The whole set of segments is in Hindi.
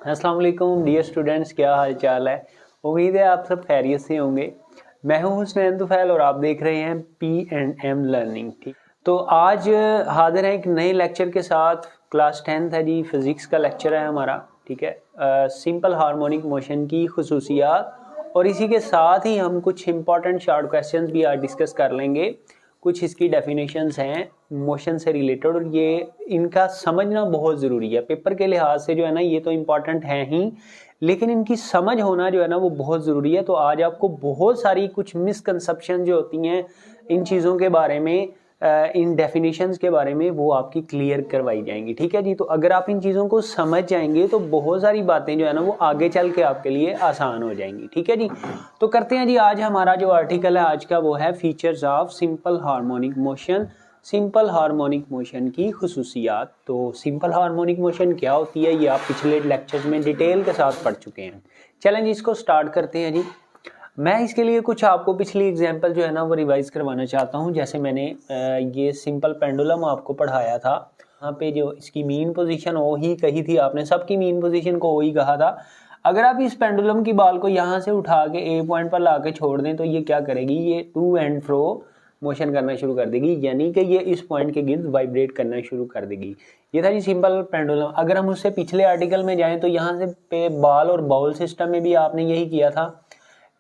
अस्सलाम वालेकुम डियर स्टूडेंट्स, क्या हाल चाल है। उम्मीद है आप सब खैरियत से होंगे। मैं हूं हुसनैन तुफैल और आप देख रहे हैं P&M लर्निंग। ठीक, तो आज हाजिर हैं एक नए लेक्चर के साथ। क्लास 10th है जी, फिज़िक्स का लेक्चर है हमारा। ठीक है, सिंपल हार्मोनिक मोशन की खुसूसियात और इसी के साथ ही हम कुछ इंपॉर्टेंट शॉर्ट क्वेश्चंस भी आज डिस्कस कर लेंगे। कुछ इसकी डेफिनेशंस हैं मोशन से रिलेटेड और ये इनका समझना बहुत ज़रूरी है। पेपर के लिहाज से जो है ना, ये तो इम्पॉर्टेंट है ही, लेकिन इनकी समझ होना जो है ना वो बहुत ज़रूरी है। तो आज आपको बहुत सारी कुछ मिसकंसेप्शन जो होती हैं इन चीज़ों के बारे में, इन डेफिनेशंस के बारे में, वो आपकी क्लियर करवाई जाएंगी। ठीक है जी, तो अगर आप इन चीज़ों को समझ जाएंगे तो बहुत सारी बातें जो है ना वो आगे चल के आपके लिए आसान हो जाएंगी। ठीक है जी, तो करते हैं जी। आज हमारा जो आर्टिकल है आज का वो है features of simple harmonic motion, simple harmonic motion की खुसूसियात। तो सिंपल हार्मोनिक मोशन क्या होती है ये आप पिछले लेक्चर्स में डिटेल के साथ पढ़ चुके हैं। चलें जी, इसको स्टार्ट करते हैं जी। मैं इसके लिए कुछ आपको पिछली एग्जांपल जो है ना वो रिवाइज करवाना चाहता हूँ। जैसे मैंने ये सिंपल पेंडुलम आपको पढ़ाया था, यहाँ पे जो इसकी मीन पोजीशन ओ ही कही थी आपने, सबकी मीन पोजीशन को ओ ही कहा था। अगर आप इस पेंडुलम की बाल को यहाँ से उठा के ए पॉइंट पर ला के छोड़ दें तो ये क्या करेगी, ये टू एंड फ्रो मोशन करना शुरू कर देगी, यानी कि ये इस पॉइंट के गिर्द वाइब्रेट करना शुरू कर देगी। ये था जी सिंपल पेंडुलम। अगर हम उससे पिछले आर्टिकल में जाएं तो यहाँ से पे बाल और बाउल सिस्टम में भी आपने यही किया था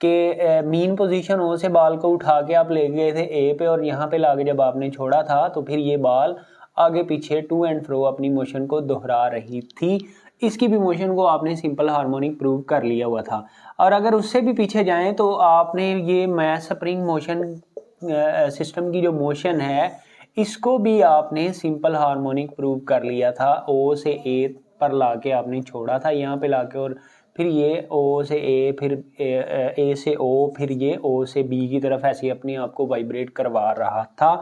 कि मीन पोजीशन ओ से बाल को उठा के आप ले गए थे ए पे और यहाँ पे लाके जब आपने छोड़ा था तो फिर ये बाल आगे पीछे टू एंड फ्रो अपनी मोशन को दोहरा रही थी। इसकी भी मोशन को आपने सिंपल हार्मोनिक प्रूव कर लिया हुआ था। और अगर उससे भी पीछे जाएं तो आपने ये मैस स्प्रिंग मोशन सिस्टम की जो मोशन है इसको भी आपने सिंपल हार्मोनिक प्रूव कर लिया था। ओ से ए पर लाके आपने छोड़ा था यहाँ पे लाके, और फिर ये ओ से ए, फिर ए से ओ, फिर ये ओ से बी की तरफ ऐसे अपने आप को वाइब्रेट करवा रहा था।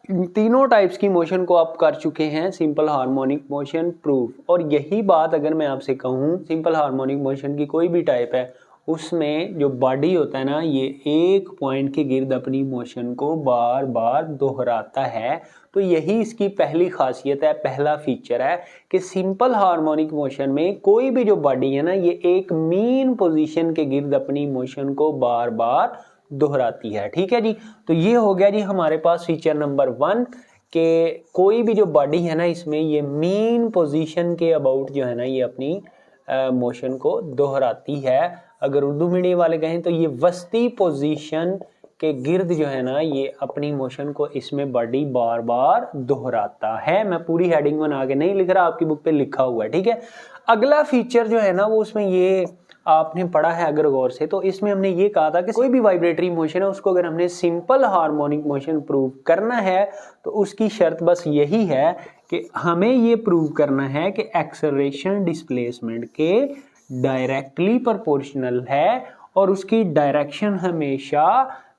तीनों टाइप्स की मोशन को आप कर चुके हैं सिंपल हार्मोनिक मोशन प्रूफ। और यही बात अगर मैं आपसे कहूँ, सिंपल हार्मोनिक मोशन की कोई भी टाइप है उसमें जो बॉडी होता है ना, ये एक पॉइंट के गिर्द अपनी मोशन को बार बार दोहराता है। तो यही इसकी पहली खासियत है, पहला फीचर है कि सिंपल हार्मोनिक मोशन में कोई भी जो बॉडी है ना, ये एक मीन पोजीशन के गिर्द अपनी मोशन को बार बार दोहराती है। ठीक है जी, तो ये हो गया जी हमारे पास फीचर नंबर 1 कि कोई भी जो बॉडी है ना इसमें ये मीन पोजीशन के अबाउट जो है ना ये अपनी मोशन को दोहराती है। अगर उर्दू मीडियम वाले कहें तो ये वस्ती पोजीशन के गिर्द जो है ना ये अपनी मोशन को इसमें बॉडी बार बार दोहराता है। मैं पूरी हेडिंग बना के नहीं लिख रहा, आपकी बुक पे लिखा हुआ है। ठीक है, अगला फीचर जो है ना वो उसमें ये आपने पढ़ा है अगर गौर से, तो इसमें हमने ये कहा था कि कोई भी वाइब्रेटरी मोशन है उसको अगर हमने सिंपल हार्मोनिक मोशन प्रूव करना है तो उसकी शर्त बस यही है कि हमें ये प्रूव करना है कि एक्सेलरेशन डिस्प्लेसमेंट के डायरेक्टली प्रोपोर्शनल है और उसकी डायरेक्शन हमेशा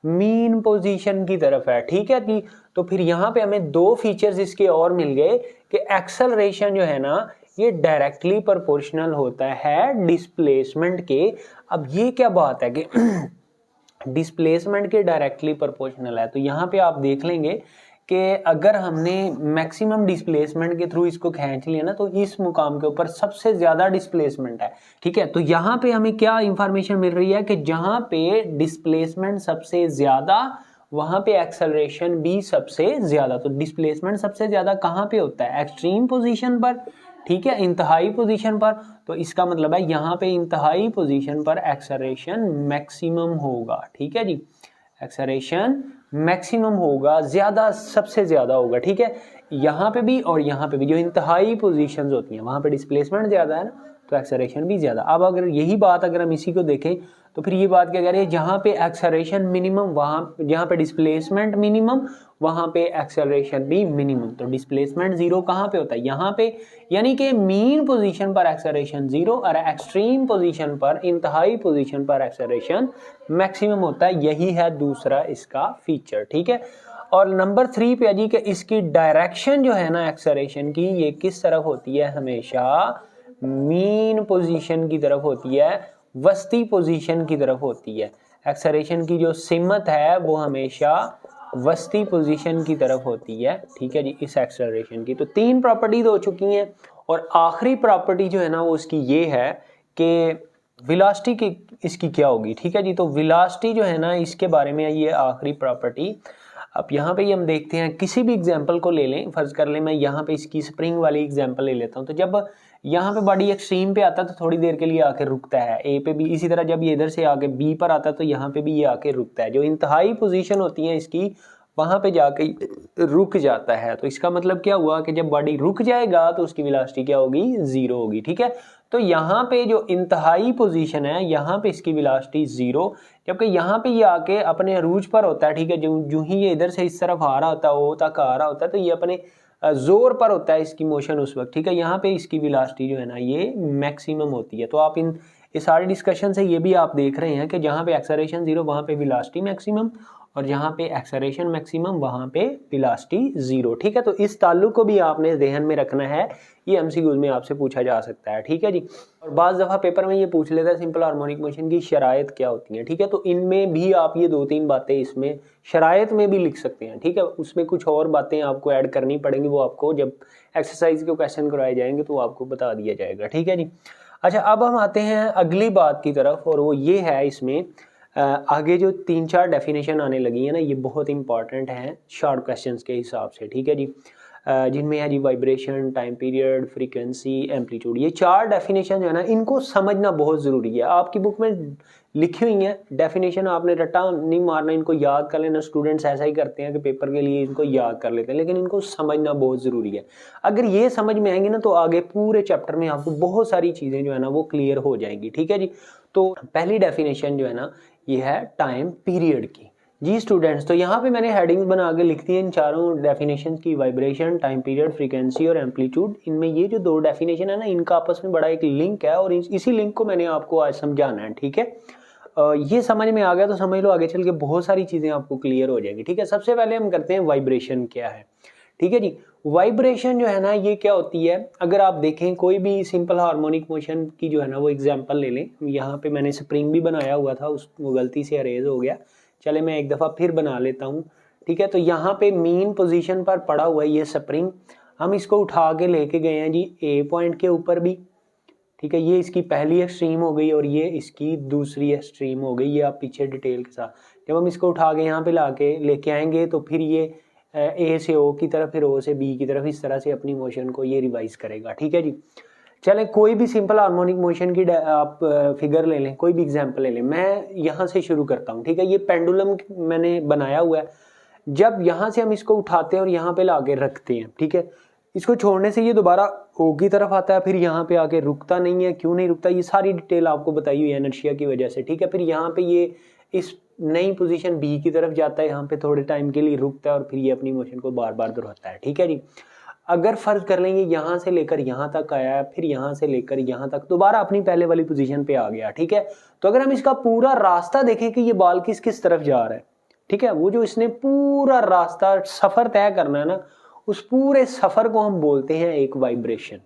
मीन पोजीशन की तरफ है। ठीक है जी, तो फिर यहाँ पे हमें दो फीचर्स इसके और मिल गए कि एक्सेलरेशन जो है ना ये डायरेक्टली प्रोपोर्शनल होता है डिस्प्लेसमेंट के। अब ये क्या बात है कि डिस्प्लेसमेंट के डायरेक्टली प्रोपोर्शनल है, तो यहाँ पे आप देख लेंगे कि अगर हमने मैक्सिमम डिस्प्लेसमेंट के थ्रू इसको खींच लिया ना तो इस मुकाम के ऊपर सबसे ज्यादा डिस्प्लेसमेंट है। ठीक है, तो यहाँ पे हमें क्या इंफॉर्मेशन मिल रही है कि जहाँ पे डिस्प्लेसमेंट सबसे ज्यादा वहां पे एक्सेलरेशन भी सबसे ज्यादा। तो डिस्प्लेसमेंट सबसे ज्यादा कहाँ पे होता है, एक्सट्रीम पोजीशन पर। ठीक है, इंतहाई पोजीशन पर। तो इसका मतलब है यहाँ पे इंतहाई पोजीशन पर एक्सेलरेशन मैक्सिमम होगा। ठीक है जी, एक्सेलरेशन मैक्सिमम होगा, ज्यादा सबसे ज्यादा होगा। ठीक है, यहाँ पे भी और यहाँ पे भी जो इंतहाई पोजीशंस होती हैं वहां पे डिस्प्लेसमेंट ज्यादा है ना, तो एक्सेलरेशन भी ज्यादा। अब अगर यही बात अगर हम इसी को देखें तो फिर ये बात क्या कह रही है, जहाँ पे एक्सेलरेशन मिनिमम वहां, जहाँ पे डिस्प्लेसमेंट मिनिमम वहां पे एक्सेलरेशन भी मिनिमम। तो डिस्प्लेसमेंट जीरो कहाँ पे होता है, यहाँ पे, यानी कि मीन पोजीशन पर एक्सेलरेशन जीरो और एक्सट्रीम पोजीशन पर, इंतहाई पोजीशन पर एक्सेलरेशन मैक्सिमम होता है। यही है दूसरा इसका फीचर। ठीक है, और नंबर 3 पे जी कि इसकी डायरेक्शन जो है ना एक्सेलरेशन की, ये किस तरफ होती है, हमेशा मीन पोजीशन की तरफ होती है, वस्ती पोजीशन की तरफ होती है। एक्सेलरेशन की जो सिमत है वो हमेशा वस्ती पोजीशन की तरफ होती है। ठीक है जी, इस एक्सेलरेशन की तो 3 प्रॉपर्टीज हो चुकी हैं और आखिरी प्रॉपर्टी जो है ना वो उसकी ये है कि वेलोसिटी की इसकी क्या होगी, ठीक है जी। तो वेलोसिटी जो है ना इसके बारे में ये आखिरी प्रॉपर्टी। अब यहाँ पे हम देखते हैं, किसी भी एग्जांपल को ले लें, फर्ज कर लें मैं यहाँ पे इसकी स्प्रिंग वाली एग्जांपल ले लेता हूँ। तो जब यहाँ पे बॉडी एक्सट्रीम पे आता है तो थोड़ी देर के लिए आके रुकता है ए पे भी, इसी तरह जब ये इधर से आके बी पर आता है तो यहाँ पे भी ये आके रुकता है। जो इंतहाई पोजीशन होती है इसकी वहां पे जाके रुक जाता है। तो इसका मतलब क्या हुआ कि जब बॉडी रुक जाएगा तो उसकी वेलोसिटी क्या होगी, 0 होगी, ठीक है। तो यहाँ पे जो इंतहाई पोजीशन है यहाँ पे इसकी वेलोसिटी 0, जबकि यहाँ पे ये आके अपने अरूज पर होता है, ठीक है। जो ही ये इधर से इस तरफ आ रहा होता है, ओ तक आ रहा होता है, तो ये अपने जोर पर होता है इसकी मोशन उस वक्त, ठीक है। यहाँ पे इसकी वेलोसिटी जो है ना ये मैक्सिमम होती है। तो आप इस सारे डिस्कशन से ये भी आप देख रहे हैं कि जहाँ पे एक्सेलरेशन 0 वहाँ पे वेलोसिटी मैक्सिमम, और जहाँ पे एक्सेलरेशन मैक्सिमम वहाँ पे वेलोसिटी 0, ठीक है। तो इस ताल्लुक को भी आपने ध्यान में रखना है, ये एमसीक्यूज में आपसे पूछा जा सकता है, ठीक है जी। और बाज़ दफ़ा पेपर में ये पूछ लेता है सिंपल हार्मोनिक मोशन की शराइत क्या होती हैं, ठीक है। तो इनमें भी आप ये 2-3 बातें इसमें शराइत में भी लिख सकते हैं, ठीक है। उसमें कुछ और बातें आपको ऐड करनी पड़ेंगी, वो आपको जब एक्सरसाइज के क्वेश्चन करवाए जाएंगे तो आपको बता दिया जाएगा, ठीक है जी। अच्छा, अब हम आते हैं अगली बात की तरफ, और वो ये है इसमें आगे जो 3-4 डेफिनेशन आने लगी है ना, ये बहुत इंपॉर्टेंट हैं शॉर्ट क्वेश्चंस के हिसाब से, ठीक है जी। जिनमें है जी vibration, time period, frequency, amplitude, ये 4 डेफिनेशन जो है ना इनको समझना बहुत ज़रूरी है। आपकी बुक में लिखी हुई हैं डेफिनेशन, आपने रट्टा नहीं मारना, इनको याद कर लेना। स्टूडेंट्स ऐसा ही करते हैं कि पेपर के लिए इनको याद कर लेते हैं, लेकिन इनको समझना बहुत ज़रूरी है। अगर ये समझ में आएंगे ना तो आगे पूरे चैप्टर में आपको बहुत सारी चीज़ें जो है ना वो क्लियर हो जाएंगी, ठीक है जी। तो पहली डेफिनेशन जो है ना ये है टाइम पीरियड की। जी स्टूडेंट्स, तो यहाँ पे मैंने हेडिंग्स बना के लिख दी है इन चारों डेफिनेशन की, वाइब्रेशन, टाइम पीरियड, फ्रीक्वेंसी और एम्पलीट्यूड। इनमें ये जो 2 डेफिनेशन है ना इनका आपस में बड़ा एक लिंक है, और इसी लिंक को मैंने आपको आज समझाना है, ठीक है। ये समझ में आ गया तो समझ लो आगे चल के बहुत सारी चीज़ें आपको क्लियर हो जाएंगी, ठीक है। सबसे पहले हम करते हैं वाइब्रेशन क्या है, ठीक है जी। वाइब्रेशन जो है ना ये क्या होती है, अगर आप देखें कोई भी सिंपल हार्मोनिक मोशन की जो है ना वो एग्जांपल ले लें। यहाँ पे मैंने स्प्रिंग भी बनाया हुआ था, वो गलती से अरेज हो गया, चले मैं एक दफ़ा फिर बना लेता हूँ, ठीक है। तो यहाँ पे मीन पोजीशन पर पड़ा हुआ है ये स्प्रिंग, हम इसको उठा के लेके गए हैं जी ए पॉइंट के ऊपर भी, ठीक है। ये इसकी पहली एक्सट्रीम हो गई और ये इसकी दूसरी एक्सट्रीम हो गई, ये आप पीछे डिटेल के साथ जब हम इसको उठा के यहाँ पे ला के लेके आएंगे तो फिर ये ए से ओ की तरफ, फिर ओ से बी की तरफ, इस तरह से अपनी मोशन को ये रिवाइज करेगा, ठीक है जी। चले कोई भी सिंपल हार्मोनिक मोशन की आप फिगर ले लें, कोई भी एग्जांपल ले लें। मैं यहाँ से शुरू करता हूँ, ठीक है। ये पेंडुलम मैंने बनाया हुआ है, जब यहाँ से हम इसको उठाते हैं और यहाँ पे ला के रखते हैं, ठीक है, इसको छोड़ने से ये दोबारा ओ की तरफ आता है, फिर यहाँ पे आके रुकता नहीं है। क्यों नहीं रुकता, ये सारी डिटेल आपको बताई हुई है इनर्शिया की वजह से, ठीक है। फिर यहाँ पे ये इस नई पोजीशन बी की तरफ जाता है, यहाँ पे थोड़े टाइम के लिए रुकता है और फिर ये अपनी मोशन को बार बार दोहराता है, ठीक है जी। अगर फर्ज कर लेंगे यहाँ से लेकर यहाँ तक आया है, फिर यहाँ से लेकर यहाँ तक दोबारा अपनी पहले वाली पोजीशन पे आ गया, ठीक है। तो अगर हम इसका पूरा रास्ता देखें कि ये बॉल किस किस तरफ जा रहा है, ठीक है, वो जो इसने पूरा रास्ता सफर तय करना है ना, उस पूरे सफर को हम बोलते हैं एक वाइब्रेशन,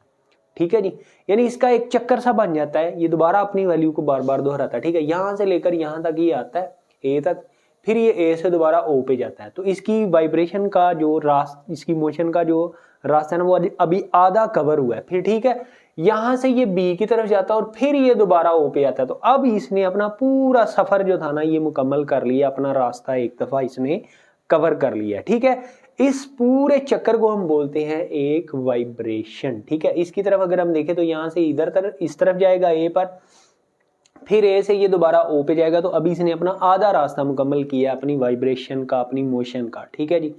ठीक है जी। यानी इसका एक चक्कर सा बन जाता है, ये दोबारा अपनी वैल्यू को बार बार दोहराता है, ठीक है। यहाँ से लेकर यहाँ तक ये आता है ए तक, फिर ये ए से दोबारा ओ पे जाता है। तो इसकी वाइब्रेशन का जो रास्ता, इसकी मोशन का जो रास्ता है ना वो अभी आधा कवर हुआ है, फिर ठीक है। यहाँ से ये बी की तरफ जाता है और फिर ये दोबारा ओ पे आता है। तो अब इसने अपना पूरा सफर जो था ना ये मुकम्मल कर लिया, अपना रास्ता एक दफा इसने कवर कर लिया, ठीक है। इस पूरे चक्कर को हम बोलते हैं एक वाइब्रेशन, ठीक है। इसकी तरफ अगर हम देखें तो यहाँ से इधर तरफ इस तरफ जाएगा ए पर, फिर ए से ये दोबारा ओ पे जाएगा। तो अभी इसने अपना आधा रास्ता मुकम्मल किया अपनी वाइब्रेशन का, अपनी मोशन का, ठीक है जी।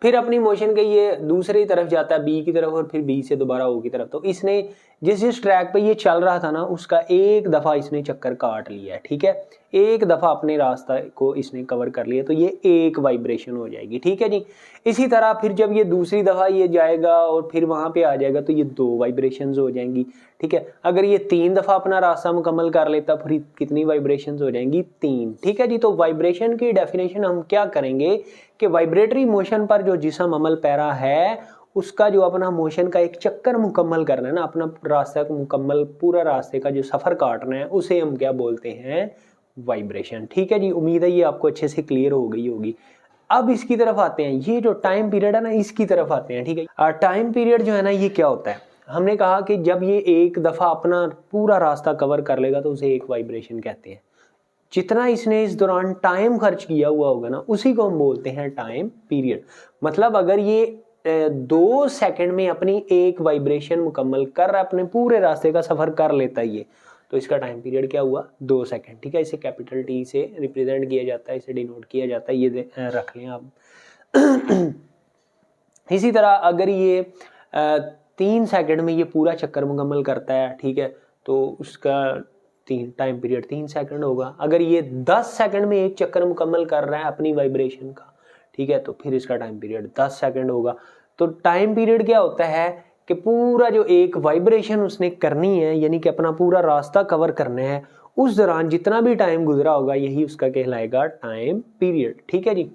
फिर अपनी मोशन के ये दूसरी तरफ जाता है बी की तरफ और फिर बी से दोबारा ओ की तरफ। तो इसने जिस ट्रैक पे ये चल रहा था ना उसका एक दफा इसने चक्कर काट लिया है, ठीक है। एक दफा अपने रास्ता को इसने कवर कर लिया, तो ये एक वाइब्रेशन हो जाएगी, ठीक है जी। इसी तरह फिर जब ये दूसरी दफा ये जाएगा और फिर वहां पे आ जाएगा तो ये 2 वाइब्रेशंस हो जाएंगी, ठीक है। अगर ये 3 दफा अपना रास्ता मुकम्मल कर लेता फिर कितनी वाइब्रेशंस हो जाएंगी, 3, ठीक है जी। तो वाइब्रेशन की डेफिनेशन हम क्या करेंगे कि वाइब्रेटरी मोशन पर जो जिस्म अमल पैरा है उसका जो अपना मोशन का एक चक्कर मुकम्मल करना है ना, अपना रास्ता को मुकम्मल पूरा रास्ते का जो सफर काटना है उसे हम क्या बोलते हैं, वाइब्रेशन, ठीक है जी। उम्मीद है ये आपको अच्छे से क्लियर हो गई होगी। अब इसकी तरफ आते हैं, ये जो टाइम पीरियड है ना इसकी तरफ आते हैं, ठीक है। टाइम पीरियड जो है ना ये क्या होता है, हमने कहा कि जब ये एक दफ़ा अपना पूरा रास्ता कवर कर लेगा तो उसे एक वाइब्रेशन कहते हैं। जितना इसने इस दौरान टाइम खर्च किया हुआ होगा ना, उसी को हम बोलते हैं टाइम पीरियड। मतलब अगर ये 2 सेकंड में अपनी एक वाइब्रेशन मुकम्मल कर रहा है, अपने पूरे रास्ते का सफ़र कर लेता है ये, तो इसका टाइम पीरियड क्या हुआ? 2 सेकंड। ठीक है, इसे कैपिटल टी से रिप्रेजेंट किया जाता है, इसे डिनोट किया जाता है, ये रख लें आप। इसी तरह अगर ये 3 सेकंड में ये पूरा चक्कर मुकम्मल करता है, ठीक है, तो उसका टाइम पीरियड 3 सेकंड होगा। अगर ये 10 सेकंड में एक चक्कर मुकम्मल कर रहा है अपनी वाइब्रेशन का, ठीक है, तो फिर इसका टाइम पीरियड 10 सेकंड होगा। तो टाइम पीरियड क्या होता है कि पूरा जो एक वाइब्रेशन उसने करनी है, यानी कि अपना पूरा रास्ता कवर करना है, उस दौरान जितना भी टाइम गुजरा होगा यही उसका कहलाएगा टाइम पीरियड। ठीक है जी।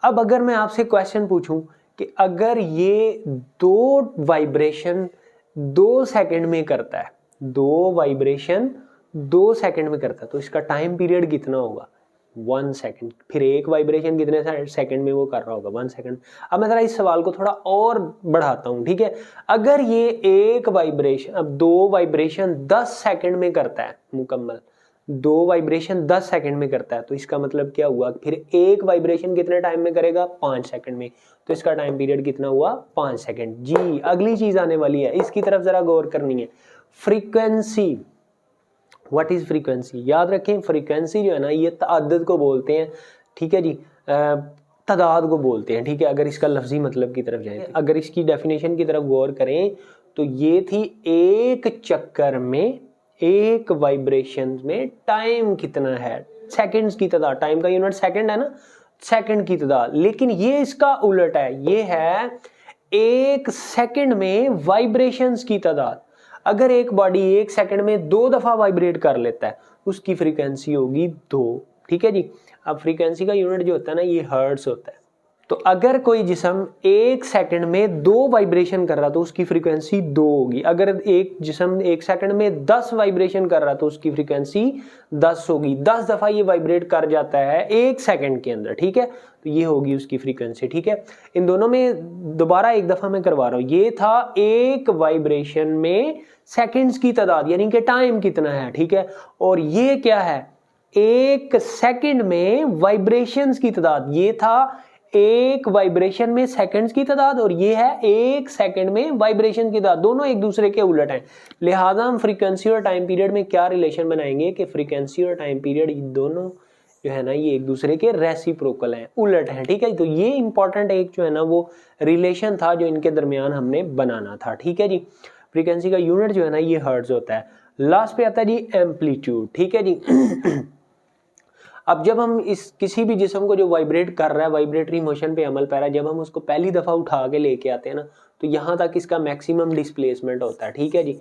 अब अगर मैं आपसे क्वेश्चन पूछूं कि अगर ये 2 वाइब्रेशन 2 सेकंड में करता है, 2 वाइब्रेशन 2 सेकंड में करता है, तो इसका टाइम पीरियड कितना होगा? 1 सेकंड। फिर एक वाइब्रेशन कितने सेकंड में वो कर रहा होगा? 1 सेकंड। अब मैं जरा इस सवाल को थोड़ा और बढ़ाता हूं, ठीक है। अगर ये एक वाइब्रेशन, अब 2 वाइब्रेशन 10 सेकंड में करता है मुकम्मल, 2 वाइब्रेशन 10 सेकंड में करता है, तो इसका मतलब क्या हुआ? फिर एक वाइब्रेशन कितने टाइम में करेगा? 5 सेकंड में, तो इसका टाइम पीरियड कितना हुआ? 5 सेकंड। जी, अगली चीज आने वाली है, इसकी तरफ जरा गौर करनी है। फ्रीक्वेंसी। What is frequency? याद रखें, फ्रीक्वेंसी जो है ना, ये तादाद को बोलते हैं, ठीक है जी, तादाद को बोलते हैं, ठीक है। अगर इसका लफ्जी मतलब की तरफ जाए, अगर इसकी डेफिनेशन की तरफ गौर करें तो ये थी एक चक्कर में, एक वाइब्रेशन में टाइम कितना है, सेकंड्स की तादाद। टाइम का यूनिट सेकंड है ना, सेकंड की तादाद। लेकिन ये इसका उलट है, ये है एक सेकंड में वाइब्रेशंस की तादाद। अगर एक बॉडी एक सेकंड में 2 दफा वाइब्रेट कर लेता है, उसकी फ्रीक्वेंसी होगी 2। ठीक है जी। अब फ्रीक्वेंसी का यूनिट जो होता है ना, ये हर्ट्ज होता है। तो अगर कोई जिस्म एक सेकंड में 2 वाइब्रेशन कर रहा तो उसकी फ्रीक्वेंसी 2 होगी। अगर एक जिस्म एक सेकंड में 10 वाइब्रेशन कर रहा तो उसकी फ्रीक्वेंसी 10 होगी। 10 दफा ये वाइब्रेट कर जाता है एक सेकंड के अंदर, ठीक है, तो ये होगी उसकी फ्रीक्वेंसी। ठीक है, इन दोनों में दोबारा एक दफा मैं करवा रहा हूं। ये था एक वाइब्रेशन में सेकंड्स की तादाद, यानी कि टाइम कितना है, ठीक है, और ये क्या है? एक सेकंड में वाइब्रेशंस की तादाद। ये था एक वाइब्रेशन में सेकंड्स की तादाद, और ये है एक सेकंड में वाइब्रेशन की तादाद। दोनों एक दूसरे के उलट हैं। लिहाजा हम फ्रीक्वेंसी और टाइम पीरियड में क्या रिलेशन बनाएंगे कि फ्रीक्वेंसी और टाइम पीरियड दोनों जो है ना, ये एक दूसरे के रेसिप्रोकल हैं, उलट हैं। ठीक है, तो ये इंपॉर्टेंट एक जो है ना वो रिलेशन था जो इनके दरमियान हमने बनाना था। ठीक है जी। फ्रीक्वेंसी का यूनिट जो है ना, ये हर्ट्ज होता है। लास्ट पे आता है जी एम्पलीट्यूड। ठीक है जी। अब जब हम इस किसी भी जिस्म को जो वाइब्रेट कर रहा है, वाइब्रेटरी मोशन पे अमल पैरा, जब हम उसको पहली दफा उठा के लेके आते हैं ना, तो यहां तक इसका मैक्सिमम डिस्प्लेसमेंट होता है। ठीक है जी।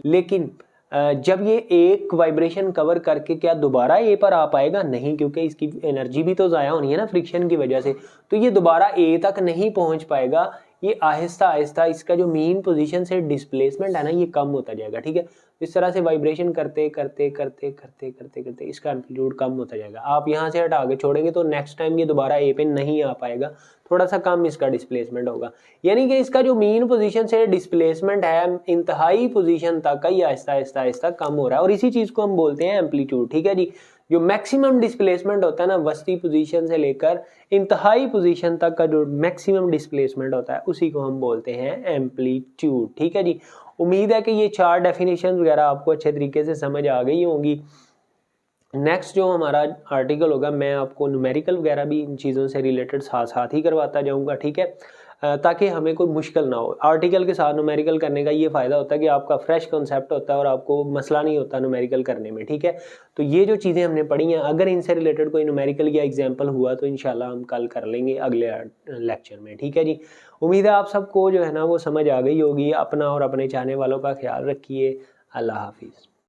लेकिन जब ये एक वाइब्रेशन कवर करके क्या दोबारा ए पर आ पाएगा? नहीं, क्योंकि इसकी एनर्जी भी तो ज़ाया होनी है ना फ्रिक्शन की वजह से, तो ये दोबारा ए तक नहीं पहुंच पाएगा। ये आहिस्ता आहिस्ता इसका जो मीन पोजीशन से डिस्प्लेसमेंट है ना, ये कम होता जाएगा। ठीक है, इस तरह से वाइब्रेशन करते करते करते करते करते करते इसका एम्पलीट्यूड कम होता जाएगा। आप यहाँ से हटा के छोड़ेंगे तो नेक्स्ट टाइम ये दोबारा ए पे नहीं आ पाएगा, थोड़ा सा कम इसका डिस्प्लेसमेंट होगा। यानी कि इसका जो मीन पोजीशन से डिस्प्लेसमेंट है इंतहाई पोजीशन तक का, ये आहिस्ता आहिस्ता आहिस्ता कम हो रहा है, और इसी चीज को हम बोलते हैं एम्पलीट्यूड। ठीक है जी। जो मैक्सिमम डिस्प्लेसमेंट होता है ना, वस्ती पोजीशन से लेकर इंतहाई पोजीशन तक का जो मैक्सिमम डिस्प्लेसमेंट होता है, उसी को हम बोलते हैं एम्पलीट्यूड। ठीक है जी। उम्मीद है कि ये 4 डेफिनेशन वगैरह आपको अच्छे तरीके से समझ आ गई होंगी। नेक्स्ट जो हमारा आर्टिकल होगा, मैं आपको न्यूमेरिकल वगैरह भी इन चीज़ों से रिलेटेड साथ साथ ही करवाता जाऊंगा। ठीक है, ताकि हमें कोई मुश्किल ना हो। आर्टिकल के साथ न्यूमेरिकल करने का ये फ़ायदा होता है कि आपका फ्रेश कॉन्सेप्ट होता है और आपको मसला नहीं होता न्यूमेरिकल करने में। ठीक है, तो ये जो चीज़ें हमने पढ़ी हैं, अगर इनसे रिलेटेड कोई न्यूमेरिकल या एग्जाम्पल हुआ तो इंशाल्लाह हम कल कर लेंगे अगले लेक्चर में। ठीक है जी। उम्मीद है आप सबको जो है ना वो समझ आ गई होगी। अपना और अपने चाहने वालों का ख्याल रखिए। अल्लाह हाफिज़।